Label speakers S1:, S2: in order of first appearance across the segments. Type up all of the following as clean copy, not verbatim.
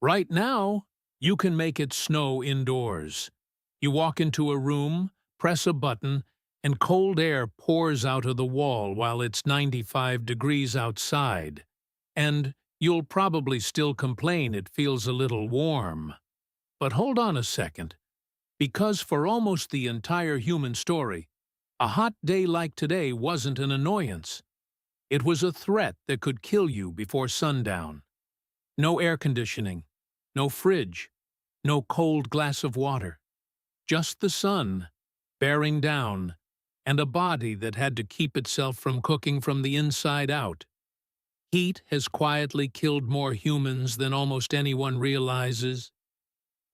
S1: Right now, you can make it snow indoors. You walk into a room, press a button, and cold air pours out of the wall while it's 95 degrees outside. And you'll probably still complain it feels a little warm. But hold on a second, because for almost the entire human story, a hot day like today wasn't an annoyance. It was a threat that could kill you before sundown. No air conditioning, no fridge, no cold glass of water. Just the sun, bearing down, and a body that had to keep itself from cooking from the inside out. Heat has quietly killed more humans than almost anyone realizes.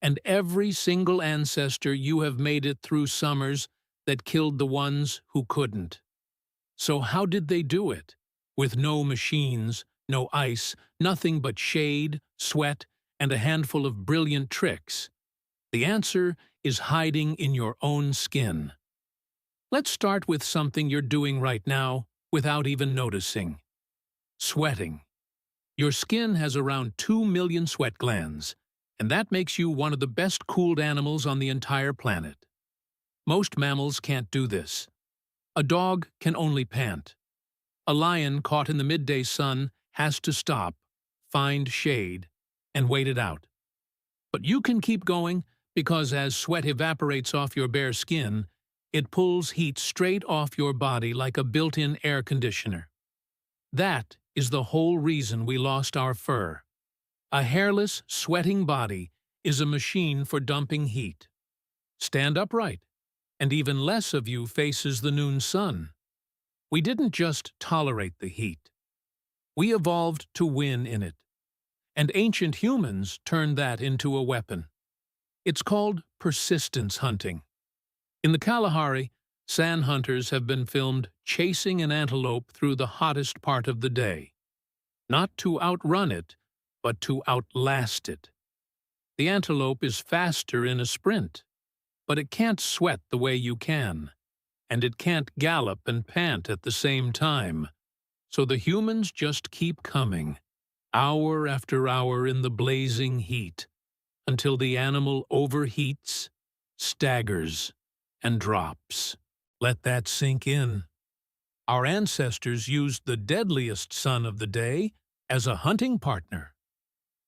S1: And every single ancestor you have made it through summers that killed the ones who couldn't. So how did they do it? With no machines, no ice, nothing but shade, sweat, and a handful of brilliant tricks. The answer is hiding in your own skin. Let's start with something you're doing right now without even noticing. Sweating. Your skin has around 2 million sweat glands, and that makes you one of the best cooled animals on the entire planet. Most mammals can't do this. A dog can only pant. A lion caught in the midday sun has to stop, find shade, and wait it out. But you can keep going because as sweat evaporates off your bare skin, it pulls heat straight off your body like a built-in air conditioner. That is the whole reason we lost our fur. A hairless, sweating body is a machine for dumping heat. Stand upright, and even less of you faces the noon sun. We didn't just tolerate the heat. We evolved to win in it. And ancient humans turned that into a weapon. It's called persistence hunting. In the Kalahari, sand hunters have been filmed chasing an antelope through the hottest part of the day. Not to outrun it, but to outlast it. The antelope is faster in a sprint, but it can't sweat the way you can, and it can't gallop and pant at the same time. So the humans just keep coming, hour after hour in the blazing heat, until the animal overheats, staggers, and drops. Let that sink in. Our ancestors used the deadliest sun of the day as a hunting partner.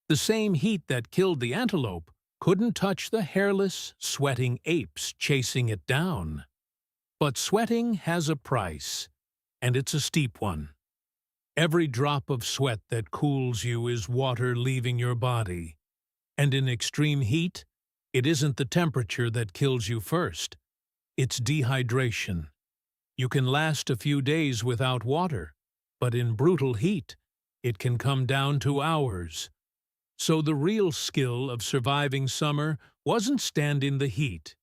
S1: The same heat that killed the antelope couldn't touch the hairless, sweating apes chasing it down. But sweating has a price, and it's a steep one. Every drop of sweat that cools you is water leaving your body. And in extreme heat, it isn't the temperature that kills you first. It's dehydration. You can last a few days without water, but in brutal heat, it can come down to hours. So the real skill of surviving summer wasn't standing the heat.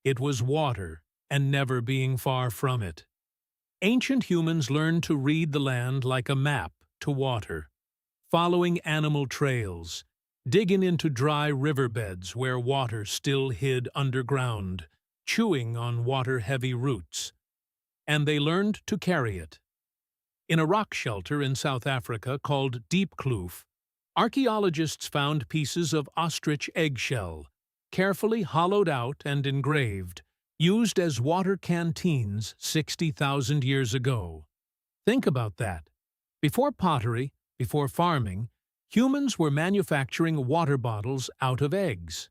S1: It was water and never being far from it. Ancient humans learned to read the land like a map to water, following animal trails, digging into dry riverbeds where water still hid underground, chewing on water-heavy roots. And they learned to carry it. In a rock shelter in South Africa called Deep Kloof, archaeologists found pieces of ostrich-eggshell, carefully hollowed out and engraved, used as water canteens 60,000 years ago. Think about that. Before pottery, before farming, humans were manufacturing water bottles out of eggs.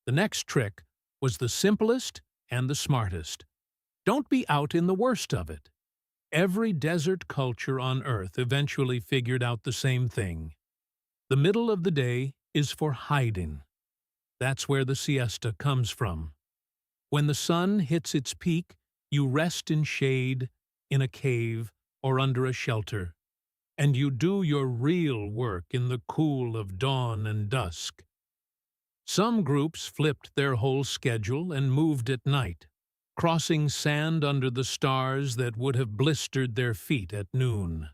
S1: The next trick was the simplest and the smartest. Don't be out in the worst of it. Every desert culture on Earth eventually figured out the same thing. The middle of the day is for hiding. That's where the siesta comes from. When the sun hits its peak, you rest in shade, in a cave, or under a shelter, and you do your real work in the cool of dawn and dusk. Some groups flipped their whole schedule and moved at night, crossing sand under the stars that would have blistered their feet at noon.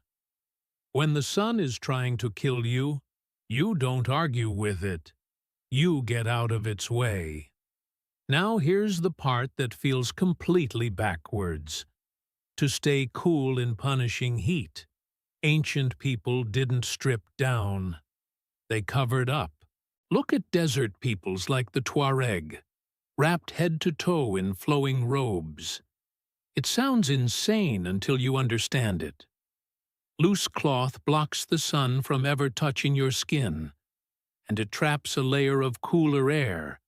S1: When the sun is trying to kill you, you don't argue with it. You get out of its way. Now here's the part that feels completely backwards. To stay cool in punishing heat, ancient people didn't strip down. They covered up, Look at desert peoples like the Tuareg, wrapped head to toe in flowing robes. It sounds insane until you understand it. Loose cloth blocks the sun from ever touching your skin, and it traps a layer of cooler air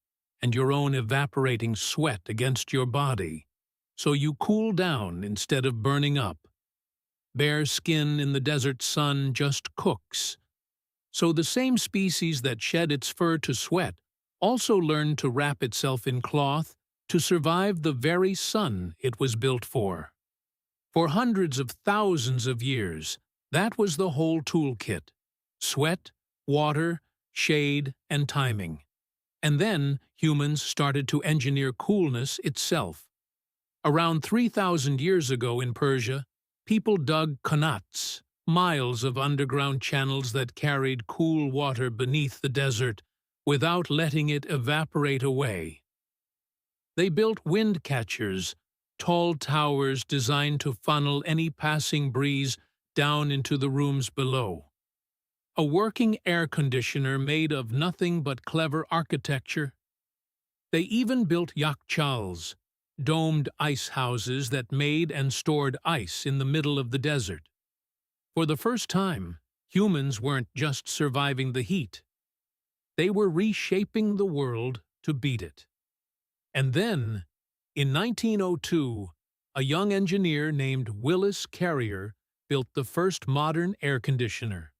S1: and your own evaporating sweat against your body, so you cool down instead of burning up. Bare skin in the desert sun just cooks. So the same species that shed its fur to sweat also learned to wrap itself in cloth to survive the very sun it was built for. For hundreds of thousands of years, that was the whole toolkit: sweat, water, shade, and timing. And then humans started to engineer coolness itself. Around 3,000 years ago in Persia, people dug qanats, miles of underground channels that carried cool water beneath the desert without letting it evaporate away. They built wind catchers, tall towers designed to funnel any passing breeze down into the rooms below. A working air conditioner made of nothing but clever architecture. They even built yakhchals, domed ice houses that made and stored ice in the middle of the desert. For the first time, humans weren't just surviving the heat. They were reshaping the world to beat it. And then, in 1902, a young engineer named Willis Carrier built the first modern air conditioner.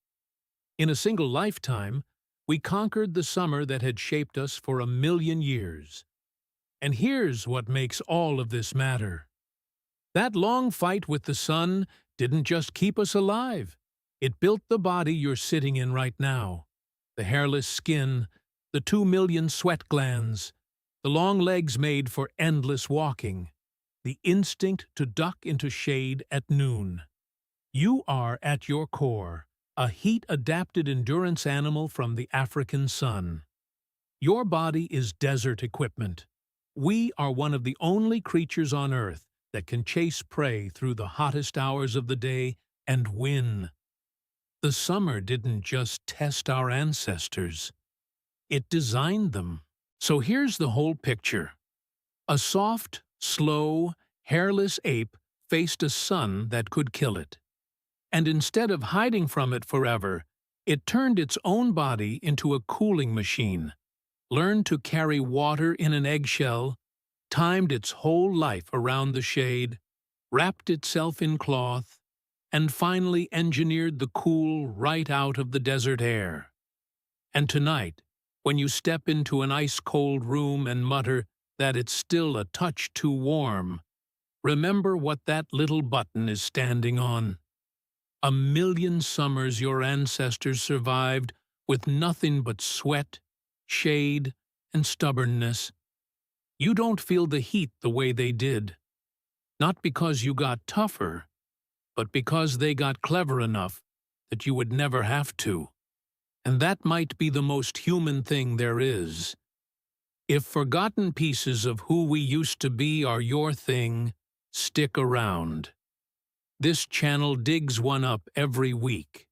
S1: In a single lifetime, we conquered the summer that had shaped us for 1,000,000 years. And here's what makes all of this matter. That long fight with the sun didn't just keep us alive. It built the body you're sitting in right now. The hairless skin, the 2 million sweat glands, the long legs made for endless walking, the instinct to duck into shade at noon. You are, at your core, a heat-adapted endurance animal from the African sun. Your body is desert equipment. We are one of the only creatures on Earth that can chase prey through the hottest hours of the day and win. The summer didn't just test our ancestors. It designed them. So here's the whole picture. A soft, slow, hairless ape faced a sun that could kill it. And instead of hiding from it forever, it turned its own body into a cooling machine, learned to carry water in an eggshell, timed its whole life around the shade, wrapped itself in cloth, and finally engineered the cool right out of the desert air. And tonight, when you step into an ice-cold room and mutter that it's still a touch too warm, remember what that little button is standing on. 1,000,000 summers your ancestors survived with nothing but sweat, shade, and stubbornness. You don't feel the heat the way they did. Not because you got tougher, but because they got clever enough that you would never have to. And that might be the most human thing there is. If forgotten pieces of who we used to be are your thing, stick around. This channel digs one up every week.